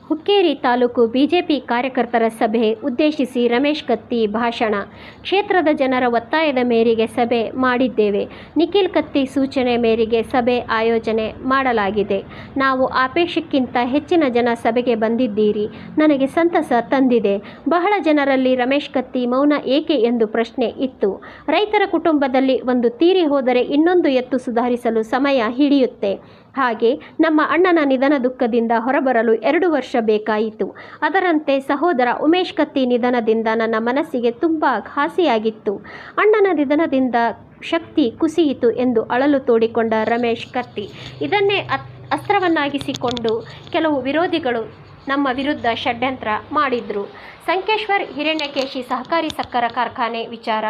Hukkeri taluk BJP ಕಾರ್ಯಕರ್ತರ ಸಭೆ ಉದ್ದೇಶಿಸಿ ರಮೇಶ್ ಕತ್ತಿ ಭಾಷಣ. ಕ್ಷೇತ್ರದ ಜನರ ಒತ್ತಾಯದ ಮೇರೆಗೆ ಸಭೆ ಮಾಡಿದ್ದೇವೆ. ನಿಖಿಲ್ ಕತ್ತಿ ಸೂಚನೆ ಮೇರೆಗೆ ಸಭೆ ಆಯೋಜನೆ ಮಾಡಲಾಗಿದೆ. ನಾವು ಅಪೇಕ್ಷೆಗಿಂತ ಹೆಚ್ಚಿನ ಜನ ಸಭೆಗೆ ಬಂದಿದ್ದೀರಿ. ನನಗೆ ಸಂತಸ ತಂದಿದೆ. ಬಹಳ ಜನರಲ್ಲಿ ರಮೇಶ್ ಕತ್ತಿ ಮೌನ ಏಕೆ ಎಂದು ಪ್ರಶ್ನೆ ಇತ್ತು. ರೈತರ ಕುಟುಂಬದಲ್ಲಿ ಒಂದು ತೀರಿ ಹೋದರೆ ಇನ್ನೊಂದು ಎತ್ತು ಸುಧಾರಿಸಲು ಸಮಯ ಹಿಡಿಯುತ್ತೆ. ಹಾಗೆ ನಮ್ಮ ಅಣ್ಣನ ನಿಧನ ದುಃಖದಿಂದ ಹೊರಬರಲು 2 ವರ್ಷ ಬೇಕಾಯಿತು. ಅದರಂತೆ ಸಹೋದರ ಉಮೇಶ್ ಕತ್ತಿ ನಿಧನದಿಂದ ನನ್ನ ಮನಸ್ಸಿಗೆ ತುಂಬ ಘಾಸಿಯಾಗಿತ್ತು. ಅಣ್ಣನ ನಿಧನದಿಂದ ಶಕ್ತಿ ಕುಸಿಯಿತು ಎಂದು ಅಳಲು ತೋಡಿಕೊಂಡ ರಮೇಶ್ ಕತ್ತಿ ಇದನ್ನೇ ಅಸ್ತ್ರವನ್ನಾಗಿಸಿಕೊಂಡು ಕೆಲವು ವಿರೋಧಿಗಳು ನಮ್ಮ ವಿರುದ್ಧ ಷಡ್ಯಂತ್ರ ಮಾಡಿದ್ರು. ಸಂಕೇಶ್ವರ್ ಹಿರಣ್ಯಕೇಶಿ ಸಹಕಾರಿ ಸಕ್ಕರೆ ಕಾರ್ಖಾನೆ ವಿಚಾರ.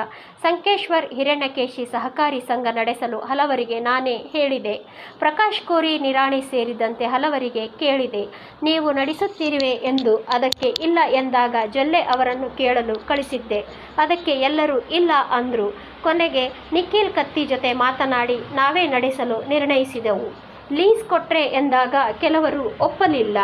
ಸಂಕೇಶ್ವರ್ ಹಿರಣ್ಯಕೇಶಿ ಸಹಕಾರಿ ಸಂಘ ನಡೆಸಲು ಹಲವರಿಗೆ ನಾನೇ ಹೇಳಿದೆ. ಪ್ರಕಾಶ್ ಕೋರಿ ನಿರಾಣಿ ಸೇರಿದಂತೆ ಹಲವರಿಗೆ ಕೇಳಿದೆ, ನೀವು ನಡೆಸುತ್ತೀರಿವೆ ಎಂದು. ಅದಕ್ಕೆ ಇಲ್ಲ ಎಂದಾಗ ಜೊಲ್ಲೆ ಅವರನ್ನು ಕೇಳಲು ಕಳಿಸಿದ್ದೆ. ಅದಕ್ಕೆ ಎಲ್ಲರೂ ಇಲ್ಲ ಅಂದರು. ಕೊನೆಗೆ ನಿಖಿಲ್ ಕತ್ತಿ ಜೊತೆ ಮಾತನಾಡಿ ನಾವೇ ನಡೆಸಲು ನಿರ್ಣಯಿಸಿದೆವು. ಲೀಸ್ ಕೊಟ್ರೆ ಎಂದಾಗ ಕೆಲವರು ಒಪ್ಪಲಿಲ್ಲ.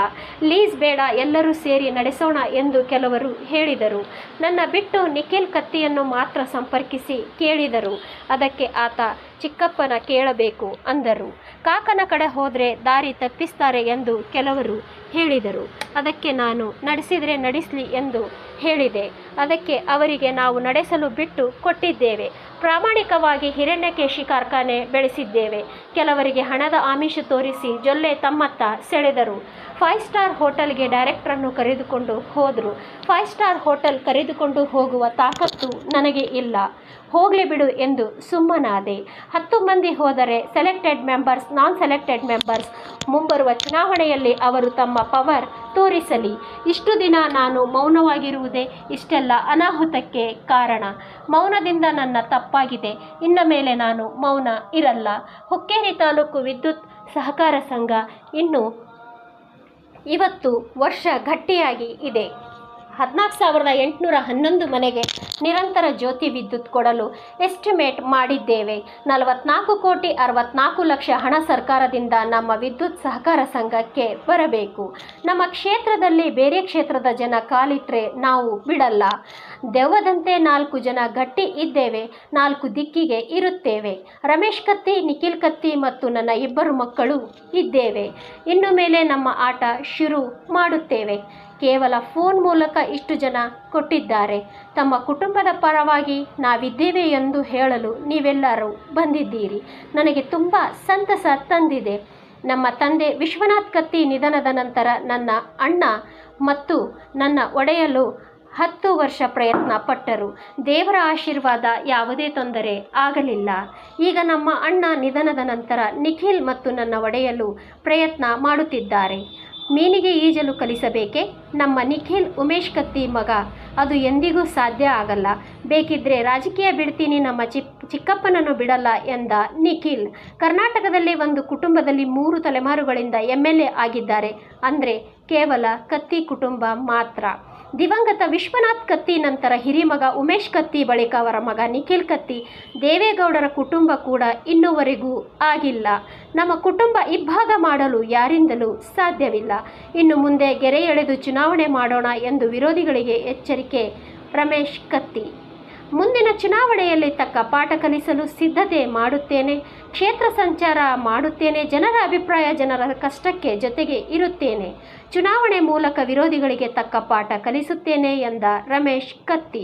ಲೀಸ್ ಬೇಡ, ಎಲ್ಲರೂ ಸೇರಿ ನಡೆಸೋಣ ಎಂದು ಕೆಲವರು ಹೇಳಿದರು. ನನ್ನ ಬಿಟ್ಟು ನಿಖಿಲ್ ಕತ್ತಿಯನ್ನು ಮಾತ್ರ ಸಂಪರ್ಕಿಸಿ ಕೇಳಿದರು. ಅದಕ್ಕೆ ಆತ ಚಿಕ್ಕಪ್ಪನ ಕೇಳಬೇಕು ಅಂದರು. ಕಾಕನ ಕಡೆ ಹೋದರೆ ದಾರಿ ತಪ್ಪಿಸ್ತಾರೆ ಎಂದು ಕೆಲವರು ಹೇಳಿದರು. ಅದಕ್ಕೆ ನಾನು ನಡೆಸಿದರೆ ನಡೆಸಲಿ ಎಂದು ಹೇಳಿದೆ. ಅದಕ್ಕೆ ಅವರಿಗೆ ನಾವು ನಡೆಸಲು ಬಿಟ್ಟು ಕೊಟ್ಟಿದ್ದೇವೆ. ಪ್ರಾಮಾಣಿಕವಾಗಿ ಹಿರಣ್ಯಕೇಶಿ ಕಾರ್ಖಾನೆ ಬೆಳೆಸಿದ್ದೇವೆ. ಕೆಲವರಿಗೆ ಹಣದ ಆಮಿಷ ತೋರಿಸಿ ಜೊಲ್ಲೆ ತಮ್ಮತ್ತ ಸೆಳೆದರು. 5 ಸ್ಟಾರ್ ಹೋಟೆಲ್ಗೆ ಡೈರೆಕ್ಟ್ರನ್ನು ಕರೆದುಕೊಂಡು ಹೋದರು. 5 ಸ್ಟಾರ್ ಹೋಟೆಲ್ ಕರೆದುಕೊಂಡು ಹೋಗುವ ತಾಕತ್ತು ನನಗೆ ಇಲ್ಲ, ಹೋಗಲಿ ಬಿಡು ಎಂದು ಸುಮ್ಮನಾದೆ. 10 ಮಂದಿ ಹೋದರೆ ಸೆಲೆಕ್ಟೆಡ್ ಮೆಂಬರ್ಸ್, ನಾನ್ ಸೆಲೆಕ್ಟೆಡ್ ಮೆಂಬರ್ಸ್ ಮುಂಬರುವ ಚುನಾವಣೆಯಲ್ಲಿ ಅವರು ತಮ್ಮ ಪವರ್ ತೋರಿಸಲಿ. ಇಷ್ಟು ದಿನ ನಾನು ಮೌನವಾಗಿರುವುದೇ ಇಷ್ಟೆಲ್ಲ ಅನಾಹುತಕ್ಕೆ ಕಾರಣ. ಮೌನದಿಂದ ನನ್ನ ತಪ್ಪಾಗಿದೆ. ಇನ್ನು ಮೇಲೆ ನಾನು ಮೌನ ಇರಲ್ಲ. ಹುಕ್ಕೇರಿ ತಾಲೂಕು ವಿದ್ಯುತ್ ಸಹಕಾರ ಸಂಘ ಇನ್ನು ಇವತ್ತು ವರ್ಷ ಗಟ್ಟಿಯಾಗಿ ಇದೆ. 14,811 ಮನೆಗೆ ನಿರಂತರ ಜ್ಯೋತಿ ವಿದ್ಯುತ್ ಕೊಡಲು ಎಸ್ಟಿಮೇಟ್ ಮಾಡಿದ್ದೇವೆ. 44,64,00,000 ಹಣ ಸರ್ಕಾರದಿಂದ ನಮ್ಮ ವಿದ್ಯುತ್ ಸಹಕಾರ ಸಂಘಕ್ಕೆ ಬರಬೇಕು. ನಮ್ಮ ಕ್ಷೇತ್ರದಲ್ಲಿ ಬೇರೆ ಕ್ಷೇತ್ರದ ಜನ ಕಾಲಿಟ್ರೆ ನಾವು ಬಿಡಲ್ಲ. ದೆವ್ವದಂತೆ 4 ಜನ ಗಟ್ಟಿ ಇದ್ದೇವೆ. 4 ದಿಕ್ಕಿಗೆ ಇರುತ್ತೇವೆ. ರಮೇಶ್ ಕತ್ತಿ, ನಿಖಿಲ್ ಕತ್ತಿ ಮತ್ತು ನನ್ನ 2 ಮಕ್ಕಳು ಇದ್ದೇವೆ. ಇನ್ನು ಮೇಲೆ ನಮ್ಮ ಆಟ ಶುರು ಮಾಡುತ್ತೇವೆ. ಕೇವಲ ಫೋನ್ ಮೂಲಕ ಇಷ್ಟು ಜನ ಕೊಟ್ಟಿದ್ದಾರೆ. ತಮ್ಮ ಕುಟುಂಬದ ಪರವಾಗಿ ನಾವಿದ್ದೇವೆ ಎಂದು ಹೇಳಲು ನೀವೆಲ್ಲರೂ ಬಂದಿದ್ದೀರಿ. ನನಗೆ ತುಂಬ ಸಂತಸ ತಂದಿದೆ. ನಮ್ಮ ತಂದೆ ವಿಶ್ವನಾಥ್ ಕತ್ತಿ ನಿಧನದ ನಂತರ ನನ್ನ ಅಣ್ಣ ಮತ್ತು ನನ್ನ ಒಡೆಯಲು 10 ವರ್ಷ ಪ್ರಯತ್ನ ಪಟ್ಟರು. ದೇವರ ಆಶೀರ್ವಾದ, ಯಾವುದೇ ತೊಂದರೆ ಆಗಲಿಲ್ಲ. ಈಗ ನಮ್ಮ ಅಣ್ಣ ನಿಧನದ ನಂತರ ನಿಖಿಲ್ ಮತ್ತು ನನ್ನ ಒಡೆಯಲು ಪ್ರಯತ್ನ ಮಾಡುತ್ತಿದ್ದಾರೆ. ಮೀನಿಗೆ ಈಜಲು ಕಲಿಸಬೇಕೆ? ನಮ್ಮ ನಿಖಿಲ್ ಉಮೇಶ್ ಕತ್ತಿ ಮಗ. ಅದು ಎಂದಿಗೂ ಸಾಧ್ಯ ಆಗಲ್ಲ. ಬೇಕಿದ್ರೆ ರಾಜಕೀಯ ಬಿಡ್ತೀನಿ, ನಮ್ಮ ಚಿಕ್ಕಪ್ಪನನ್ನು ಬಿಡಲ್ಲ ಎಂದ ನಿಖಿಲ್. ಕರ್ನಾಟಕದಲ್ಲಿ ಒಂದು ಕುಟುಂಬದಲ್ಲಿ 3 ತಲೆಮಾರುಗಳಿಂದ MLA ಆಗಿದ್ದಾರೆ ಅಂದರೆ ಕೇವಲ ಕತ್ತಿ ಕುಟುಂಬ ಮಾತ್ರ. ದಿವಂಗತ ವಿಶ್ವನಾಥ್ ಕತ್ತಿ ನಂತರ ಹಿರಿಮಗ ಉಮೇಶ್ ಕತ್ತಿ, ಬಳಿಕ ಅವರ ಮಗ ನಿಖಿಲ್ ಕತ್ತಿ. ದೇವೇಗೌಡರ ಕುಟುಂಬ ಕೂಡ ಇನ್ನೂವರೆಗೂ ಆಗಿಲ್ಲ. ನಮ್ಮ ಕುಟುಂಬ ಇಬ್ಬಾಗ ಮಾಡಲು ಯಾರಿಂದಲೂ ಸಾಧ್ಯವಿಲ್ಲ. ಇನ್ನು ಮುಂದೆ ಗೆರೆ ಎಳೆದು ಚುನಾವಣೆ ಮಾಡೋಣ ಎಂದು ವಿರೋಧಿಗಳಿಗೆ ಎಚ್ಚರಿಕೆ ರಮೇಶ್ ಕತ್ತಿ. ಮುಂದಿನ ಚುನಾವಣೆಯಲ್ಲಿ ತಕ್ಕ ಪಾಠ ಕಲಿಸಲು ಸಿದ್ಧತೆ ಮಾಡುತ್ತೇನೆ. ಕ್ಷೇತ್ರ ಸಂಚಾರ ಮಾಡುತ್ತೇನೆ. ಜನರ ಅಭಿಪ್ರಾಯ, ಜನರ ಕಷ್ಟಕ್ಕೆ ಜೊತೆಗೆ ಇರುತ್ತೇನೆ. ಚುನಾವಣೆ ಮೂಲಕ ವಿರೋಧಿಗಳಿಗೆ ತಕ್ಕ ಪಾಠ ಕಲಿಸುತ್ತೇನೆ ಎಂದ ರಮೇಶ್ ಕತ್ತಿ.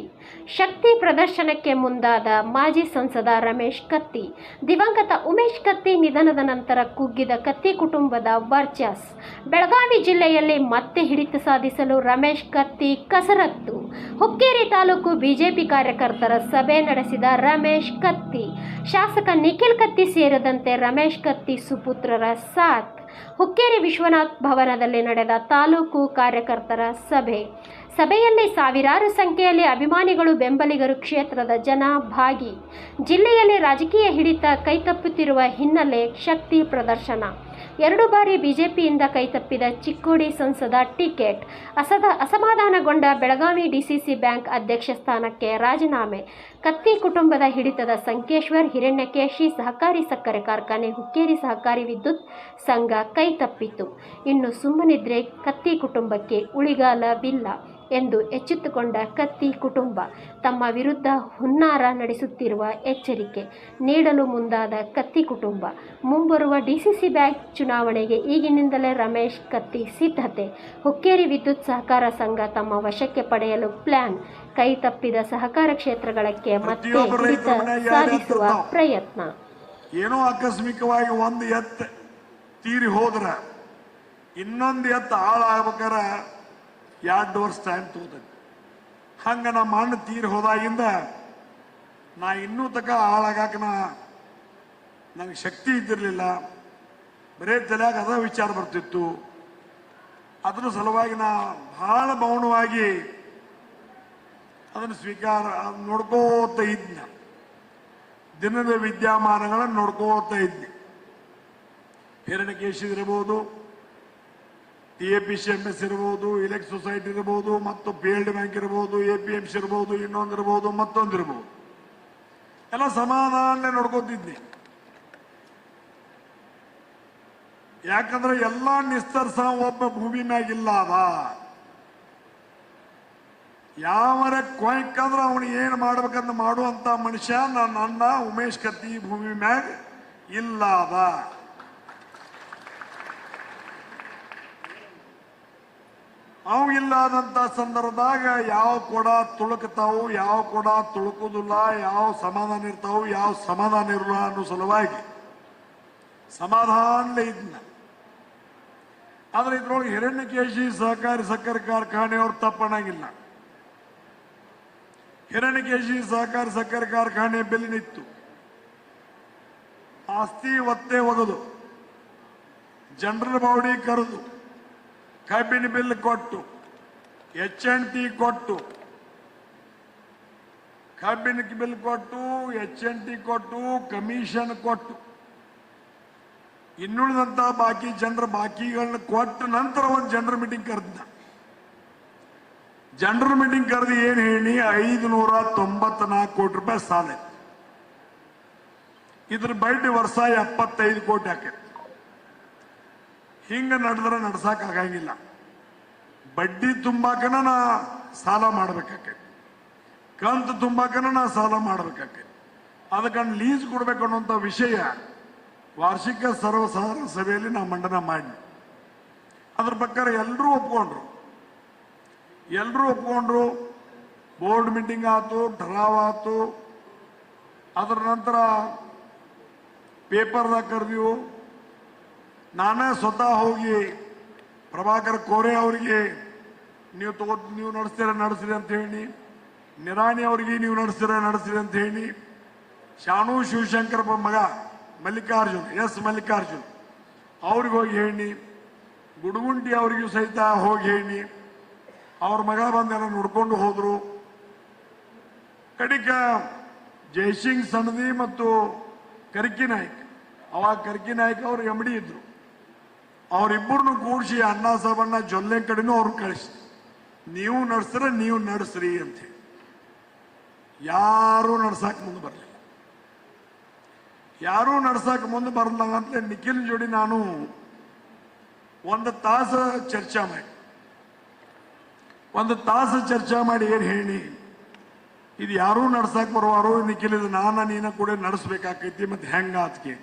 ಶಕ್ತಿ ಪ್ರದರ್ಶನಕ್ಕೆ ಮುಂದಾದ ಮಾಜಿ ಸಂಸದ ರಮೇಶ್ ಕತ್ತಿ. ದಿವಂಗತ ಉಮೇಶ್ ಕತ್ತಿ ನಿಧನದ ನಂತರ ಕುಗ್ಗಿದ ಕತ್ತಿ ಕುಟುಂಬದ ವರ್ಚಸ್. ಬೆಳಗಾವಿ ಜಿಲ್ಲೆಯಲ್ಲಿ ಮತ್ತೆ ಹಿಡಿತ ಸಾಧಿಸಲು ರಮೇಶ್ ಕತ್ತಿ ಕಸರತ್ತು. ಹುಕ್ಕೇರಿ ತಾಲೂಕು ಬಿಜೆಪಿ ಕಾರ್ಯಕರ್ತರ ಸಭೆ ನಡೆಸಿದ ರಮೇಶ್ ಕತ್ತಿ. ಶಾಸಕ ನಿಖಿಲ್ ಕತ್ತಿ ಸೇರಿದಂತೆ ರಮೇಶ್ ಕತ್ತಿ ಸುಪುತ್ರರ ಸಾಥ್. ಹುಕ್ಕೇರಿ ವಿಶ್ವನಾಥ್ ಭವನದಲ್ಲಿ ನಡೆದ ತಾಲೂಕು ಕಾರ್ಯಕರ್ತರ ಸಭೆಯಲ್ಲಿ ಸಾವಿರಾರು ಸಂಖ್ಯೆಯಲ್ಲಿ ಅಭಿಮಾನಿಗಳು, ಬೆಂಬಲಿಗರು, ಕ್ಷೇತ್ರದ ಜನ ಭಾಗಿ. ಜಿಲ್ಲೆಯಲ್ಲಿ ರಾಜಕೀಯ ಹಿಡಿತ ಕೈತಪ್ಪುತ್ತಿರುವ ಹಿನ್ನೆಲೆ ಶಕ್ತಿ ಪ್ರದರ್ಶನ. 2 ಬಾರಿ ಬಿಜೆಪಿಯಿಂದ ಕೈತಪ್ಪಿದ ಚಿಕ್ಕೋಡಿ ಸಂಸದ ಟಿಕೆಟ್, ಅಸಮಾಧಾನಗೊಂಡ ಬೆಳಗಾವಿ ಡಿಸಿಸಿ ಬ್ಯಾಂಕ್ ಅಧ್ಯಕ್ಷ ಸ್ಥಾನಕ್ಕೆ ರಾಜೀನಾಮೆ, ಕತ್ತಿ ಕುಟುಂಬದ ಹಿಡಿತದ ಸಂಕೇಶ್ವರ್ ಹಿರಣ್ಯಕೇಶಿ ಸಹಕಾರಿ ಸಕ್ಕರೆ ಕಾರ್ಖಾನೆ, ಹುಕ್ಕೇರಿ ಸಹಕಾರಿ ವಿದ್ಯುತ್ ಸಂಘ ಕೈತಪ್ಪಿತು. ಇನ್ನು ಸುಮ್ಮನಿದ್ರೆ ಕತ್ತಿ ಕುಟುಂಬಕ್ಕೆ ಉಳಿಗಾಲವಿಲ್ಲ ಎಂದು ಎಚ್ಚೆತ್ತುಕೊಂಡ ಕತ್ತಿ ಕುಟುಂಬ ತಮ್ಮ ವಿರುದ್ಧ ಹುನ್ನಾರ ನಡೆಸುತ್ತಿರುವ ಎಚ್ಚರಿಕೆ ನೀಡಲು ಮುಂದಾದ ಕತ್ತಿ ಕುಟುಂಬ. ಮುಂಬರುವ ಡಿಸಿಸಿ ಬ್ಯಾಂಕ್ ಚುನಾವಣೆಗೆ ಈಗಿನಿಂದಲೇ ರಮೇಶ್ ಕತ್ತಿ ಸಿದ್ಧತೆ. ಹುಕ್ಕೇರಿ ವಿದ್ಯುತ್ ಸಹಕಾರ ಸಂಘ ತಮ್ಮ ವಶಕ್ಕೆ ಪಡೆಯಲು ಪ್ಲಾನ್. ಕೈ ತಪ್ಪಿದ ಸಹಕಾರ ಕ್ಷೇತ್ರಗಳಿಗೆ ಮತ್ತೆ ಹಿಡಿತ ಸಾಧಿಸುವ ಪ್ರಯತ್ನ. ಏನೋ ಆಕಸ್ಮಿಕವಾಗಿ ಒಂದು ಎತ್ತ ತೀರಿ ಹೋದ್ರ ಇನ್ನೊಂದು ಎತ್ತ ಹಾಳಾಗ್ಬೇಕಾರ 2 ವರ್ಷ ಟೈಮ್ ತಗೋತೈತಿ. ಹಂಗ ನಮ್ಮ ಅಣ್ಣ ತೀರಿ ಹೋದಾಗಿಂದ ನಾ ಇನ್ನೂ ತಕ ಹಾಳಾಗಾಕ ನಂಗೆ ಶಕ್ತಿ ಇದ್ದಿರಲಿಲ್ಲ. ಬರೇ ತಲೆಯಾಗ ಅದ ವಿಚಾರ ಬರ್ತಿತ್ತು. ಅದ್ರ ಸಲುವಾಗಿ ನಾ ಬಹಳ ಮೌನವಾಗಿ ಅದನ್ನು ನೋಡ್ಕೋತ ಇದ್ನ. ದಿನದ ವಿದ್ಯಮಾನಗಳನ್ನು ನೋಡ್ಕೋತ ಇದ್ನಿ. ಹಿರಣ್ಯಕೇಶಿ ಇರಬಹುದು, TAPCMS ಇರಬಹುದು, ಇಲೆಕ್ಟ್ ಸೊಸೈಟಿ ಇರಬಹುದು, ಮತ್ತು ಫೀಲ್ಡ್ ಬ್ಯಾಂಕ್ ಇರಬಹುದು, APMC ಇರಬಹುದು, ಇನ್ನೊಂದಿರಬಹುದು, ಮತ್ತೊಂದಿರಬಹುದು. ಎಲ್ಲ ಸಮಾಧಾನ ನೋಡ್ಕೋತಿದ್ನಿ. ಯಾಕಂದ್ರೆ ಎಲ್ಲ ನಿಸ್ತರ್ಸ ಒಬ್ಬ ಭೂಮಿ ಮ್ಯಾಗಿಲ್ಲ ಅದ. ಯಾವರ ಕೊಯ್ಕಂದ್ರೆ ಅವನು ಏನು ಮಾಡ್ಬೇಕಂತ ಮಾಡುವಂತ ಮನುಷ್ಯ ನನ್ನ ಉಮೇಶ್ ಕತ್ತಿ ಭೂಮಿ ಮ್ಯಾಗ ಇಲ್ಲ ಅದ. ಅವು ಇಲ್ಲದಂತ ಸಂದರ್ಭದಾಗ ಯಾವ ಕೊಡ ತುಳುಕ್ತಾವು, ಯಾವ ಕೊಡ ತುಳುಕುದಿಲ್ಲ, ಯಾವ ಸಮಾಧಾನ ಇರ್ತಾವು, ಯಾವ ಸಮಾಧಾನ ಇರಲ್ಲ ಅನ್ನೋ ಸಲುವಾಗಿ ಸಮಾಧಾನ ಇದ್ನ. ಆದ್ರೆ ಇದ್ರೊಳಗೆ ಹಿರಣ್ಯಕೇಶಿ ಸಹಕಾರಿ ಸಕ್ಕರೆ ಕಾರ್ಖಾನೆಯವ್ರು ತಪ್ಪಣಾಗಿಲ್ಲ. ಹಿರಣ್ಯಕೇಶಿ ಸಹಕಾರಿ ಸಕ್ಕರೆ ಕಾರ್ಖಾನೆ ಬೆಲೆ ನಿಂತು ಆಸ್ತಿ ಒತ್ತೆ ಒಗದು ಜನರಲ್ ಬಾಡಿ ಕರೆದು ಕಬ್ಬಿನ ಬಿಲ್ ಕೊಟ್ಟು HNT ಕೊಟ್ಟು ಕಬ್ಬಿನ ಬಿಲ್ ಕೊಟ್ಟು HNT ಕೊಟ್ಟು ಕಮಿಷನ್ ಕೊಟ್ಟು ಇನ್ನುಳಿದಂತ ಬಾಕಿ ಜನರ ಬಾಕಿಗಳನ್ನ ಕೊಟ್ಟು ನಂತರ ಒಂದು ಜನರಲ್ ಮೀಟಿಂಗ್ ಕರೆದ. ಜನರಲ್ ಮೀಟಿಂಗ್ ಕರೆದು ಏನ್ ಹೇಳಿ 594 ಕೋಟಿ ರೂಪಾಯಿ ಸಾಲ ಇತ್ತು. ಇದ್ರ ಬಡ್ಡಿ ವರ್ಷ 75 ಕೋಟಿ ಹಾಕೈತಿ. ಹಿಂಗ ನಡೆದ್ರೆ ನಡ್ಸಕ್ ಆಗಂಗಿಲ್ಲ. ಬಡ್ಡಿ ತುಂಬಾಕನ ನಾ ಸಾಲ ಮಾಡ್ಬೇಕಾಕೈತಿ, ಕಂತು ತುಂಬಾಕನ ನಾ ಸಾಲ ಮಾಡ್ಬೇಕಾಕೈತಿ. ಅದಕ್ಕೆ ಲೀಸ್ ಕೊಡ್ಬೇಕು ಅನ್ನುವಂಥ ವಿಷಯ ವಾರ್ಷಿಕ ಸರ್ವಸಾಧಾರಣ ಸಭೆಯಲ್ಲಿ ನಾ ಮಂಡನೆ ಮಾಡಿ ಅದ್ರ ಪ್ರಕಾರ ಎಲ್ಲರೂ ಒಪ್ಕೊಂಡ್ರು. ಬೋರ್ಡ್ ಮೀಟಿಂಗ್ ಆಯ್ತು, ಠರಾವ್ ಆಯ್ತು. ಅದರ ನಂತರ ಪೇಪರ್ದಾಗ ಕರೆದಿವು. ನಾನೇ ಸ್ವತಃ ಹೋಗಿ ಪ್ರಭಾಕರ್ ಕೋರೆ ಅವರಿಗೆ ನೀವು ನಡೆಸ್ರಿ ಅಂತ ಹೇಳಿ, ನಿರಾಣಿ ಅವರಿಗೆ ನೀವು ನಡೆಸ್ರಿ ಅಂತ ಹೇಳಿ, ಶಾನು ಶಿವಶಂಕರ್ ಮಗ ಮಲ್ಲಿಕಾರ್ಜುನ್ ಅವ್ರಿಗೆ ಹೋಗಿ ಹೇಳಿ, ಗುಡುಗುಂಟಿ ಅವರಿಗೂ ಸಹಿತ ಹೋಗಿ ಹೇಳಿ, ಅವ್ರ ಮಗ ಬಂದೆಲ್ಲ ನೋಡ್ಕೊಂಡು ಹೋದ್ರು. ಕಡಿಕ ಜಯಸಿಂಗ್ ಸಣದಿ ಮತ್ತು ಕರ್ಕಿ ನಾಯ್ಕ್, ಅವಾಗ ಕರ್ಕಿ ನಾಯ್ಕ್ ಅವರು MD ಇದ್ರು. ಅವರಿಬ್ಬರನ್ನು ಕೂಡಿಸಿ ಅಣ್ಣಾ ಸಾಬಣ್ಣ ಜೊಲ್ಲೆ ಕಡೆನೂ ಅವ್ರು ಕಳಿಸಿ, ನೀವು ನಡೆಸ್ರಿ ಅಂತ ಹೇಳಿ. ಯಾರೂ ನಡ್ಸಾಕ್ ಮುಂದೆ ಬರಲಿಲ್ಲ. ಅಂತಲೇ ನಿಖಿಲ್ ಜೋಡಿ ನಾನು 1 ತಾಸು ಚರ್ಚೆ ಮಾಡಿ ಏನ್ ಹೇಳಿ, ಇದು ಯಾರೂ ನಡ್ಸಾಕ್ ಬರುವಾರು, ನಿಖಿಲ್ ಇದು ನೀನ ಕೂಡ ನಡೆಸ್ಬೇಕಾಕೈತಿ, ಮತ್ತೆ ಹೆಂಗ ಅದಕ್ಕೆ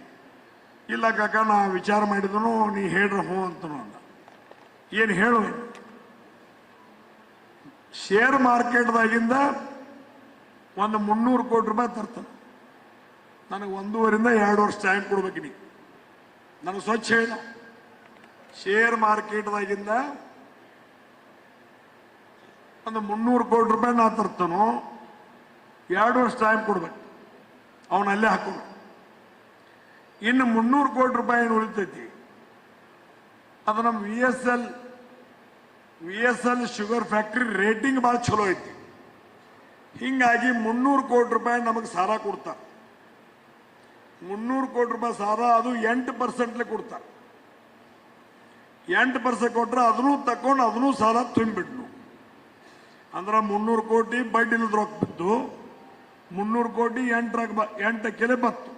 ಇಲ್ಲ ಕಾಕ ನಾ ವಿಚಾರ ಮಾಡಿದನು, ನೀ ಹೇಳ್ರ ಹೋ ಅಂತನು ಅಂದ. ಏನು ಹೇಳುವೆ, ಶೇರ್ ಮಾರ್ಕೆಟ್ದಾಗಿಂದ ಒಂದು 300 ಕೋಟಿ ರೂಪಾಯಿ ತರ್ತಾನೆ. ನನಗೆ 1.5 ರಿಂದ 2 ವರ್ಷ ಟೈಮ್ ಕೊಡ್ಬೇಕು. ನೀ ನನಗೆ ಸ್ವಚ್ಛ ಹೇಳ, ಶೇರ್ ಮಾರ್ಕೆಟ್ದಾಗಿಂದ ಒಂದು 300 ಕೋಟಿ ರೂಪಾಯಿ ನಾ ತರ್ತಾನೋ, 2 ವರ್ಷ ಟೈಮ್ ಕೊಡ್ಬೇಕು. ಅವನಲ್ಲೇ ಹಾಕೋಣ. ಇನ್ನು 300 ಕೋಟಿ ರೂಪಾಯಿ ಏನು ಉಳಿತೈತಿ, ಅದು ನಮ್ಮ VSL ಶುಗರ್ ಫ್ಯಾಕ್ಟ್ರಿ ರೇಟಿಂಗ್ ಭಾಳ ಚಲೋ ಐತಿ. ಹಿಂಗಾಗಿ 300 ಕೋಟಿ ರೂಪಾಯಿ ನಮಗೆ ಸಾಲ ಕೊಡ್ತಾರೆ. 300 ಕೋಟಿ ರೂಪಾಯಿ ಸಾಲ, ಅದು 8% ಕೊಡ್ತಾರೆ. 8% ಕೊಟ್ರೆ ಅದನ್ನು ತಕೊಂಡು ಅದನ್ನು ಸಾಲ ತುಂಬಿಬಿಟ್ನು. ಅಂದ್ರೆ 300 ಕೋಟಿ ಬಡ್ಡಿ ಇಲ್ಲದ ರೊಕ್ಕ ಬಿದ್ದು 300 ಕೋಟಿ 8 ಬತ್ತು.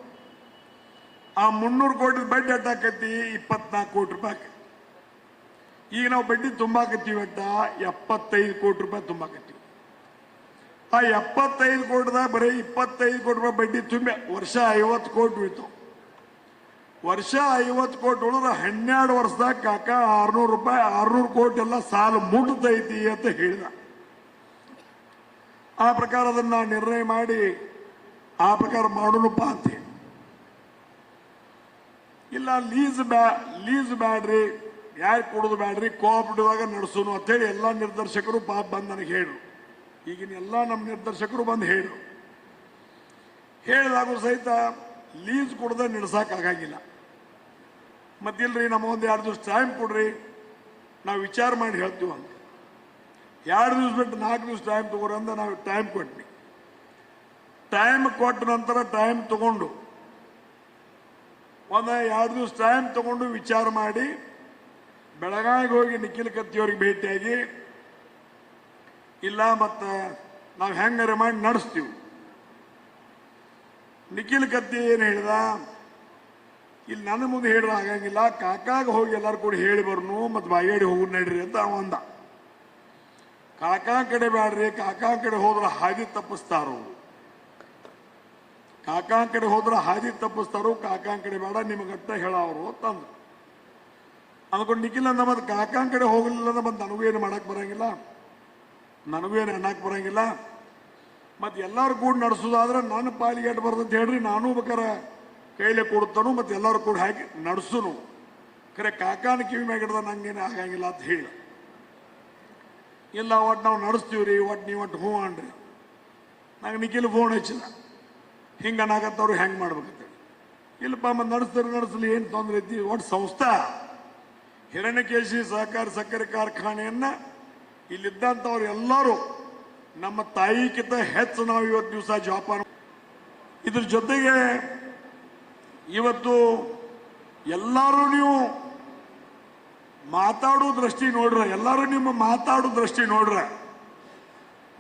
ಆ 300 ಕೋಟಿ ಬಡ್ಡಿ ಎಟ್ಟಾಕೈತಿ 24 ಕೋಟಿ ರೂಪಾಯಿ. ಈಗ ನಾವು ಬಡ್ಡಿ ತುಂಬಾಕತ್ತೀವಿ ಅಂತ 75 ಕೋಟಿ ರೂಪಾಯಿ ತುಂಬಾಕತ್ತೀವಿ. ಆ 75 ಕೋಟಿದಾಗ ಬರೀ 25 ಕೋಟಿ ರೂಪಾಯಿ ಬಡ್ಡಿ ತುಂಬಿ ವರ್ಷ 50 ಕೋಟಿ ಉಳಿತು. ವರ್ಷ 50 ಕೋಟಿ ಉಳಿದ್ರೆ 12 ವರ್ಷದಾಗ ಕಾಕ 600 ಕೋಟಿ ಎಲ್ಲ ಸಾಲ ಮುಟ್ತೈತಿ ಅಂತ ಹೇಳಿದ. ಆ ಪ್ರಕಾರ ಅದನ್ನ ನಿರ್ಣಯ ಮಾಡಿ ಆ ಪ್ರಕಾರ ಮಾಡೋಣಪ್ಪ ಅಂತ ಹೇಳಿ. ಇಲ್ಲ ಲೀಸ್ ಬ್ಯಾಡ್ರಿ, ಯಾರು ಕೊಡೋದು ಬ್ಯಾಡ್ರಿ, ಕೋಆಪರೇಟಿವ್ ನಡೆಸೋನು ಅಂತೇಳಿ ಎಲ್ಲ ನಿರ್ದೇಶಕರು ಪಾಪ ಬಂದು ನನಗೆ ಹೇಳ್ರು. ಈಗಿನ ಎಲ್ಲ ನಮ್ಮ ನಿರ್ದೇಶಕರು ಬಂದು ಹೇಳ್ರು. ಹೇಳಿದಾಗೂ ಸಹಿತ ಲೀಸ್ ಕೊಡದೆ ನಡೆಸಕ್ಕಾಗಿಲ್ಲ. ಮತ್ತಿಲ್ರಿ ನಮಗೊಂದು 2 ದಿವಸ ಟೈಮ್ ಕೊಡ್ರಿ, ನಾವು ವಿಚಾರ ಮಾಡಿ ಹೇಳ್ತೀವಿ ಅಂತ. 2 ದಿವಸ ಬಿಟ್ಟು 4 ದಿವಸ ಟೈಮ್ ತಗೋರಿ ಅಂತ ನಾವು ಟೈಮ್ ಕೊಟ್ವಿ. ಟೈಮ್ ಕೊಟ್ಟ ನಂತರ ಟೈಮ್ ತಗೊಂಡು 2 ದಿವಸ ಟೈಮ್ ತಗೊಂಡು ವಿಚಾರ ಮಾಡಿ ಬೆಳಗಾವಿಗೆ ಹೋಗಿ ನಿಖಿಲ್ ಕತ್ತಿಯವ್ರಿಗೆ ಭೇಟಿಯಾಗಿ, ಇಲ್ಲ ಮತ್ತು ನಾವು ಹೆಂಗಾರೆ ಮಾಡಿ ನಡೆಸ್ತೀವಿ. ನಿಖಿಲ್ ಕತ್ತಿ ಏನು ಹೇಳಿದ, ಇಲ್ಲಿ ನನ್ನ ಮುಂದೆ ಹೇಳಿದ್ರೆ ಆಗಂಗಿಲ್ಲ, ಕಾಕಾಗ ಹೋಗಿ ಎಲ್ಲರೂ ಕೂಡ ಹೇಳಿ ಬರ್ನು ಮತ್ತು ಬಾಗೇಡಿ ಹೋಗಿ ನಡ್ರಿ ಅಂತ ಅವಂದ. ಕಾಕಾ ಕಡೆ ಬ್ಯಾಡ್ರಿ, ಕಾಕಾ ಕಡೆ ಹೋದ್ರೆ ಹಾದಿ ತಪ್ಪಿಸ್ತಾರು, ಕಾಕಾ ಕಡೆ ಹೋದ್ರೆ ಹಾದಿ ತಪ್ಪಿಸ್ತಾರು, ಕಾಕಾ ಕಡೆ ಬೇಡ ನಿಮಗಟ್ಟ ಹೇಳವರು ಅಂತಂದು ಅಂದ್ಕೊಂಡು ನಿಖಿಲ್ ಅಂದ. ಮತ್ತೆ ಕಾಕಾ ಕಡೆ ಹೋಗಲಿಲ್ಲ ಅಂದ್ರೆ ಮತ್ತೆ ನನಗೂ ಏನು ಮಾಡಕ್ ಬರಂಗಿಲ್ಲ, ನನಗೂ ಏನು ಅನ್ನಕ್ಕೆ ಬರಂಗಿಲ್ಲ. ಮತ್ತು ಎಲ್ಲರೂ ಕೂಡ ನಡೆಸೋದಾದ್ರೆ ನನ್ನ ಪಾಲಿಗೆ ಎಟ್ಟು ಬರ್ತಂತ ಹೇಳ್ರಿ, ನಾನು ಬೇಕಾರೆ ಕೈಲೇ ಕೊಡ್ತಾನು ಮತ್ತು ಎಲ್ಲರೂ ಕೂಡ ಹಾಕಿ ನಡೆಸುನು. ಖರೆ ಕಾಕಾನ ಕಿವಿ ಮ್ಯಾಗಿಡ್ದ ನಂಗೇನು ಆಗಂಗಿಲ್ಲ ಅಂತ ಹೇಳಿ, ಇಲ್ಲ ಒಟ್ಟು ನಾವು ನಡೆಸ್ತೀವ್ರಿ, ಒಟ್ಟು ನೀವು ಒಟ್ಟು ಹ್ಞೂ ಅನ್ರಿ. ನಂಗೆ ನಿಖಿಲ್ ಫೋನ್ ಹಚ್ಚಿದ, ಹಿಂಗೆ ಅನ್ನಾಗತ್ತವ್ರು ಹೆಂಗೆ ಮಾಡ್ಬೇಕಂತೇಳಿ. ಇಲ್ಲಪ್ಪ ಮತ್ತೆ ನಡೆಸಲಿ ಏನು ತೊಂದರೆ ಐತಿ. ಒಟ್ಟು ಸಂಸ್ಥಾ ಹಿರಣ್ಯಕೇಶಿ ಸಹಕಾರಿ ಸಕ್ಕರೆ ಕಾರ್ಖಾನೆಯನ್ನ ಇಲ್ಲಿದ್ದಂಥವ್ರು ಎಲ್ಲರೂ ನಮ್ಮ ತಾಯಿಗಿಂತ ಹೆಚ್ಚು ನಾವು ಇವತ್ತು ದಿವಸ ಜೋಪಾನ. ಇದ್ರ ಜೊತೆಗೆ ಇವತ್ತು ಎಲ್ಲರೂ ನೀವು ಮಾತಾಡೋ ದೃಷ್ಟಿ ನೋಡ್ರೆ, ಎಲ್ಲರೂ ನಿಮ್ಮ ಮಾತಾಡೋ ದೃಷ್ಟಿ ನೋಡ್ರೆ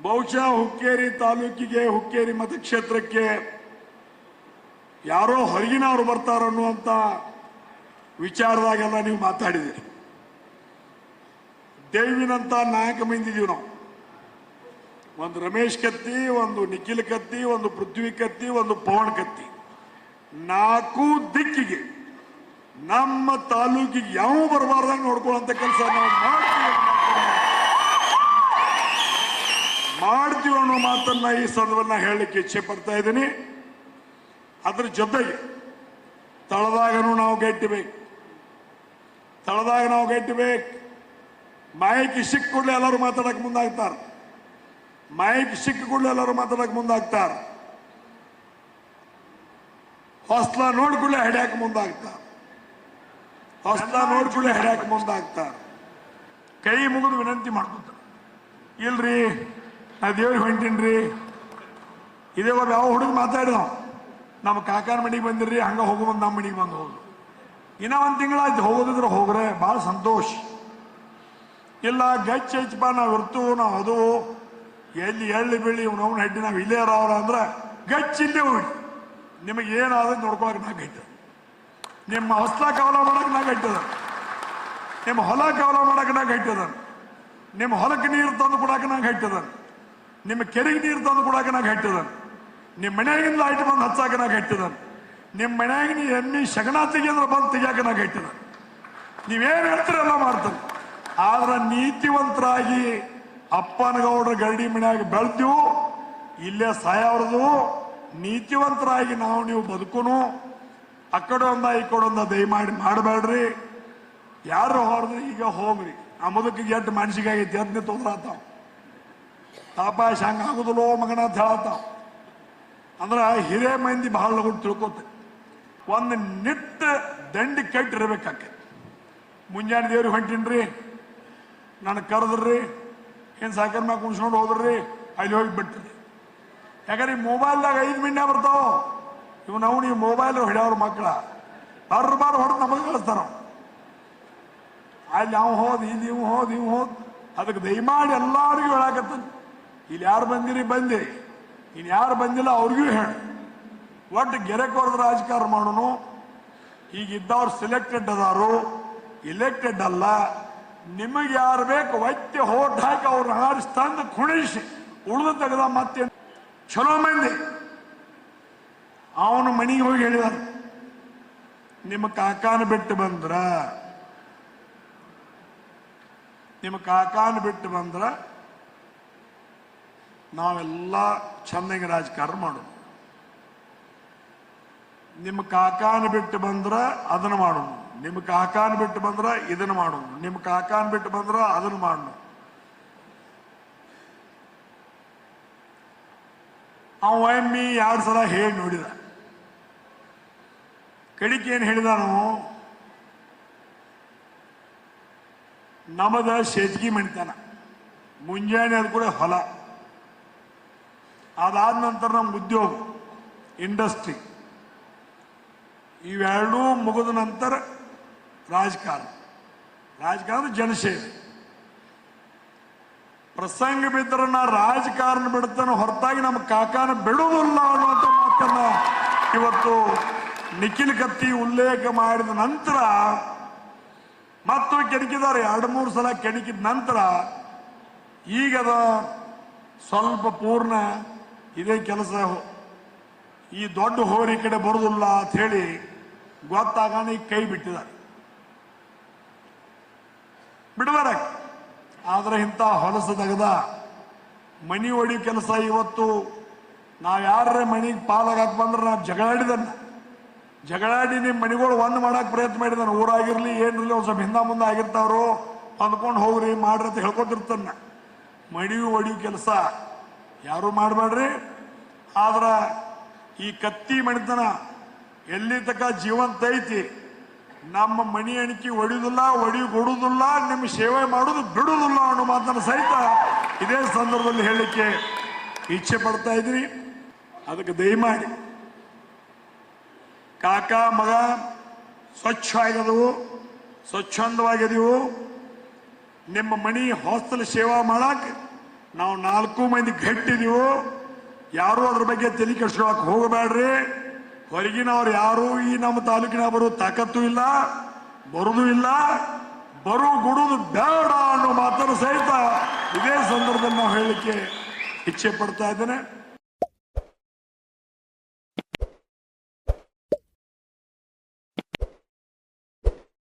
ಬಹುಶಃ ಹುಕ್ಕೇರಿ ತಾಲೂಕಿಗೆ, ಹುಕ್ಕೇರಿ ಮತಕ್ಷೇತ್ರಕ್ಕೆ ಯಾರೋ ಹೊರಗಿನವ್ರು ಬರ್ತಾರನ್ನುವಂತ ವಿಚಾರದಾಗೆಲ್ಲ ನೀವು ಮಾತಾಡಿದಿರಿ. ದೇವಿನಂತ ನಾಯಕ ಮಂದಿದೀವಿ ನಾವು. ಒಂದು ರಮೇಶ್ ಕತ್ತಿ, ಒಂದು ನಿಖಿಲ್ ಕತ್ತಿ, ಒಂದು ಪೃಥ್ವಿ ಕತ್ತಿ, ಒಂದು ಪವನ್ ಕತ್ತಿ, 4 ದಿಕ್ಕಿಗೆ ನಮ್ಮ ತಾಲೂಕಿಗೆ ಯಾವ ಬರಬಾರ್ದಂಗೆ ನೋಡ್ಕೊಳ್ಳುವಂತ ಕೆಲಸ ನಾವು ಮಾಡ್ತೀವಿ ಅನ್ನೋ ಮಾತನ್ನ ಈ ಸಂದರ್ಭದಲ್ಲಿ ಹೇಳಲಿಕ್ಕೆ ಇಚ್ಛೆ ಪಡ್ತಾ ಇದ್ದೀನಿ. ಅದ್ರ ಜೊತೆಗೆ ತಳದಾಗನು ನಾವು ಗಟ್ಟಿಬೇಕು, ಮೈಕ್ ಸಿಕ್ಕ ಕೂಡಲೇ ಎಲ್ಲರೂ ಮಾತಾಡಕ್ ಮುಂದಾಗ್ತಾರೆ, ಹೊಸ್ಲ ನೋಡ್ಕೊಳ್ಳೆ ಹಡ್ಯಾಕ್ ಮುಂದಾಗ್ತಾರೆ, ಕೈ ಮುಗಿದು ವಿನಂತಿ ಮಾಡ್ಕೊತಾರೆ. ಇಲ್ರಿ ನಾ ದೇವ್ರಿಗೆ ಹೊಂಟೀನ್ರಿ, ಇದೇ ಒಬ್ಬ ಯಾವ ಹುಡುಗ ಮಾತಾಡಿದ, ನಮ್ಮ ಕಾಕಾನ ಮನೆಗೆ ಬಂದಿರ್ರಿ, ಹಂಗ ಹೋಗುವಂತ ನಮ್ಮ ಮನೆಗೆ ಬಂದು ಹೋದ್ರು. ಇನ್ನ 1 ತಿಂಗಳಾಯ್ತು, ಹೋಗೋದಿದ್ರೆ ಹೋಗ್ರೆ ಭಾಳ ಸಂತೋಷ. ಇಲ್ಲ ಗಚ್ಚ ನಾವು ಇರ್ತು, ನಾವು ಅದು ಎಳ್ಳಿ ಬೀಳಿ ಇವ್ನವ್ನ ಹೆಡ್ಡಿ ನಾವು ಇಲ್ಲೇ ಇರೋರ ಅಂದ್ರೆ ಗಚ್ಚಿಲ್ಲೇ ಹೋಗಿ ನಿಮಗೆ ಏನಾದ್ರೆ ನೋಡ್ಕೊಳಕ್ ನಾ ಗೈತದ, ನಿಮ್ಮ ಹೊಸ್ಲ ಕವಲ ಮಾಡಕ್ ನಾ ಗೈತದ, ನಿಮ್ಮ ಹೊಲ ಕವಲ ಮಾಡಕ್ ನಾ ಗೈತದ, ನಿಮ್ಮ ಹೊಲಕ್ಕೆ ನೀರು ತಂದು ಕೊಡಾಕ ನಾ ಗೈತದ, ನಿಮ್ಮ ಕೆರೆಗೆ ನೀರು ತಂದು ಕೊಡಾಕ ನಾ ಗೈತದ, ನಿಮ್ಮ ಮನೆಯಾಗಿಂದ ಲೈಟ್ ಬಂದು ಹಚ್ಚಾಕ ನಾ ಗೈತದ, ನಿಮ್ಮ ಮನೆಯಾಗ ನೀ ಎಮ್ಮಿ ಶಗಣ ತೆಗಿದ್ರೆ ಬಂದು ತೆಗಿಯಾಕ ನಾ ಗೈತದ. ನೀವೇನು ಹೇಳ್ತೀರಲ್ಲ ಮಾಡ್ತಾರೆ. ಆದ್ರೆ ನೀತಿವಂತರಾಗಿ ಅಪ್ಪನಗೌಡ್ರ ಗರಡಿ ಮನೆಯಾಗ ಬೆಳೆದೀವು, ಇಲ್ಲೇ ಸಾಯವ್ರದು. ನೀತಿವಂತರಾಗಿ ನೀವು ಬದುಕುನು. ಆ ಕಡೆ ಒಂದ ಈ ಕಡೆ ಒಂದ ದಯಮಾಡಿ ಮಾಡಬೇಡ್ರಿ. ಯಾರು ಹೊರದ್ರಿ ಈಗ ಹೋಗ್ರಿ. ಆ ಮುದಕಿಗೆ ಎಟ್ಟು ಮನ್ಸಿಗಾಗೈತಿ ಅದನ್ನೇ ತೊಂದ್ರಾತಾವ, ತಾಪಾಶ ಹಂಗ ಆಗುದಿಲ್ಲೋ ಮಗನ ಅಂತ ಹೇಳತ್ತಾವ. ಅಂದ್ರ ಹಿರೇ ಮಂದಿ ಬಹಳ ಲಗುಡ್ ತಿಳ್ಕೊತ ಒಂದು ನಿಟ್ಟ ದಂಡಿ ಕಟ್ಟಿರ್ಬೇಕಾಕೈತಿ. ಮುಂಜಾನೆ ದೇವ್ರಿಗೆ ಹೊಂಟೀನ್ರಿ, ನನಗೆ ಕರೆದ್ರಿ, ಏನು ಸಾಕರ್ ಮ್ಯಾಗ ಕುಣ್ಸ್ಕೊಂಡು ಹೋದ್ರಿ, ಅಲ್ಲಿ ಹೋಗಿ ಬಿಟ್ರಿ. ಯಾಕಂದ್ರೆ ಈ ಮೊಬೈಲ್ದಾಗ 5 ಮಿನಿಟ್ ಬರ್ತಾವ. ನಾವು ಈ ಮೊಬೈಲ್ ಹೊಡೆಯವ್ರ ಮಕ್ಕಳ ಬಾರ ಹೊಡೆದು ನಮಗೆ ಕಳಿಸ್ತಾರ. ಅಲ್ಲಿ ಅವ್ ಹೋದ್ ಇಲ್ಲಿ ಇವ್ ಹೋದ್ ಅದಕ್ಕೆ ದಯಮಾಡಿ ಎಲ್ಲರಿಗೂ ಹೇಳಾಕತ್ತಾನೆ, ಇಲ್ಲಿ ಯಾರು ಬಂದಿರಿ ಬಂದಿರಿ, ಇನ್ನು ಯಾರು ಬಂದಿಲ್ಲ ಅವ್ರಿಗೂ ಹೇಳಿ. ಒಟ್ಟು ಗೆರೆ ಕೊರದ ರಾಜಕಾರಣ ಮಾಡೋನು. ಈಗಿದ್ದವ್ರು ಸಿಲೆಕ್ಟೆಡ್ ಅದಾರು, ಇಲೆಕ್ಟೆಡ್ ಅಲ್ಲ. ನಿಮಗೆ ಯಾರು ಬೇಕು ಒತ್ತೆ ಹೋಟ್ ಹಾಕಿ ಅವ್ರನ್ನ ಹಾರಿಸಿ ತಂದು ಕುಣಿಸಿ ಉಳಿದು ತೆಗೆದ ಮತ್ತೆ ಚಲೋ ಮಂದಿ. ಅವನು ಮನೆಗೆ ಹೋಗಿ ಹೇಳಿದ, ನಿಮ್ಮ ಕಾಕಾನ ಬಿಟ್ಟು ಬಂದ್ರ ನಾವೆಲ್ಲ ಚೆನ್ನಾಗಿ ರಾಜಕಾರಣ ಮಾಡೋದು. ನಿಮ್ಮ ಕಾಕಾನ ಬಿಟ್ಟು ಬಂದ್ರ ಅದನ್ನ ಮಾಡೋಣ, ನಿಮ್ಮ ಕಾಕಾನ ಬಿಟ್ಟು ಬಂದ್ರ ಇದನ್ನ ಮಾಡೋಣ, ನಿಮ್ಮ ಕಾಕಾನ ಬಿಟ್ಟು ಬಂದ್ರ ಅದನ್ನ ಮಾಡೋಣ. ಅವ ಒಮ್ಮೆ 2 ಸಲ ಹೇಳಿ ನೋಡಿದ. ಕಡಿಕೆ ಏನ್ ಹೇಳಿದಾನು, ನಮದ ಸೇಜ್ಗಿ ಮಣಿತಾನ, ಮುಂಜಾನೆ ಅದು ಕೂಡ ಹೊಲ, ಅದಾದ ನಂತರ ನಮ್ಮ ಉದ್ಯೋಗ ಇಂಡಸ್ಟ್ರಿ, ಇವೆರಡೂ ಮುಗಿದ ನಂತರ ರಾಜಕಾರಣ ಜನಸೇವೆ. ಪ್ರಸಂಗ ಬಿದ್ದರೆ ನಾ ರಾಜಕಾರಣ ಬಿಡ್ತಾನೆ ಹೊರತಾಗಿ ನಮ್ಮ ಕಾಕಾನ ಬಿಡುವುದಿಲ್ಲ ಅನ್ನುವಂಥ ಮಾತನ್ನ ಇವತ್ತು ನಿಖಿಲ್ ಕತ್ತಿ ಉಲ್ಲೇಖ ಮಾಡಿದ ನಂತರ ಮತ್ತು ಕೆಣಕಿದ್ದಾರೆ. 2-3 ಸಲ ಕೆಣಕಿದ ನಂತರ ಈಗದ ಸ್ವಲ್ಪ ಪೂರ್ಣ ಇದೇ ಕೆಲಸ, ಈ ದೊಡ್ಡ ಹೋರಿ ಕಡೆ ಬರುದಿಲ್ಲ ಅಂತ ಹೇಳಿ ಗೊತ್ತಾಗಾನೆ ಈಗ ಕೈ ಬಿಟ್ಟಿದ್ದಾರೆ. ಬಿಡದಾರೆ. ಆದ್ರೆ ಇಂಥ ಹೊಲಸು ತೆಗೆದ ಮನಿ ಹೊಡಿ ಕೆಲಸ ಇವತ್ತು ನಾವು ಯಾರೇ ಮನಿಗೆ ಪಾಲಾಗಕ್ಕೆ ಬಂದ್ರೆ ನಾವು ಜಗಳಾಡಿ ನಿಮ್ಮ ಮನಿಗಳು ಒಂದು ಮಾಡಕ್ಕೆ ಪ್ರಯತ್ನ ಮಾಡಿದಾನೆ. ಊರಾಗಿರ್ಲಿ ಏನಿರಲಿ ಒಂದು ಸ್ವಲ್ಪ ಹಿಂದ ಮುಂದೆ ಆಗಿರ್ತಾವ್ರು ಅಂದ್ಕೊಂಡು ಹೋಗ್ರಿ ಮಾಡ್ರಿ ಅಂತ ಹೇಳ್ಕೊತಿರ್ತಾನ. ಮಡಿಯು ಹೊಡಿಯು ಕೆಲಸ ಯಾರು ಮಾಡಬೇಡ್ರಿ. ಆದ್ರ ಈ ಕತ್ತಿ ಮಣಿತನ ಎಲ್ಲಿ ತನಕ ಜೀವಂತ ಐತಿ, ನಮ್ಮ ಮನಿ ಅಣಿಕೆ ಹೊಡಿಯುವುದಿಲ್ಲ, ಕೊಡುವುದಿಲ್ಲ, ನಿಮ್ಮ ಸೇವೆ ಮಾಡೋದು ಬಿಡುವುದಿಲ್ಲ ಅನ್ನೋ ಮಾತನ್ನು ಸಹಿತ ಇದೇ ಸಂದರ್ಭದಲ್ಲಿ ಹೇಳಲಿಕ್ಕೆ ಇಚ್ಛೆ ಪಡ್ತಾ ಇದ್ರಿ. ಅದಕ್ಕೆ ದಯಮಾಡಿ ಕಾಕ ಮಗ ಸ್ವಚ್ಛಂದವಾಗಿದೆವು. ನಿಮ್ಮ ಮನಿ ಹಾಸ್ಟೆಲ್ ಸೇವಾ ಮಾಡಕ್ ನಾವು 4 ಮಂದಿ ಗಟ್ಟಿದೀವು. ಯಾರು ಅದ್ರ ಬಗ್ಗೆ ತಲೆ ಕೆಡಿಸ್ಕೊಳಕ್ ಹೋಗಬೇಡ್ರಿ. ಹೊರಗಿನವ್ರು ಯಾರು ಈ ನಮ್ಮ ತಾಲೂಕಿನ ಬರೋ ತಾಕತ್ತು ಇಲ್ಲ, ಬರುದು ಇಲ್ಲ, ಗುಡುದು ಬೇಡ ಅನ್ನೋ ಮಾತನ್ನು ಸಹಿತ ಇದೇ ಸಂದರ್ಭದಲ್ಲಿ ನಾವು ಹೇಳಲಿಕ್ಕೆ ಇಚ್ಛೆ ಪಡ್ತಾ ಇದ್ದೇನೆ.